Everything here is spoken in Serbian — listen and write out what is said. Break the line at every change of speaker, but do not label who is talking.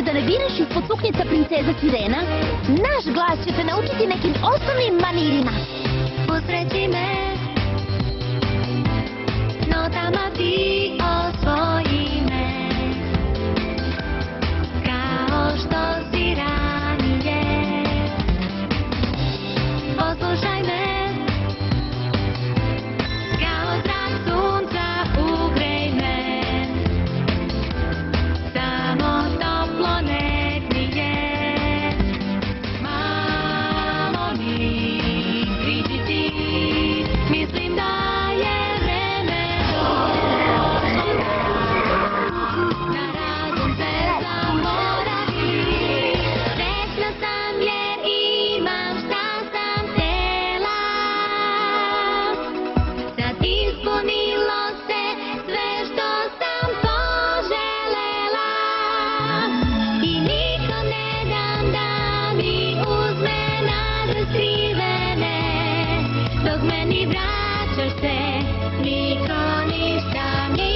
da ne viriš ispod suknjica princeza Sirena, naš glas će te naučiti nekim osnovnim manirima.
Usreći me notama ti osvoji me, kao što si ranije. Poslušaj me, kao zrak sunca ugrej me, samo toplo nek mi je. Malo mi priđi ti, mislim da je vreme došlo, na razum se zaboravi. Srećna sam jer imam šta sam htela, sad ispunilo se sve što sam poželela. I nikom ne dam da mi uzme nade skrivene, dok meni vraćaš se, niko ništa mi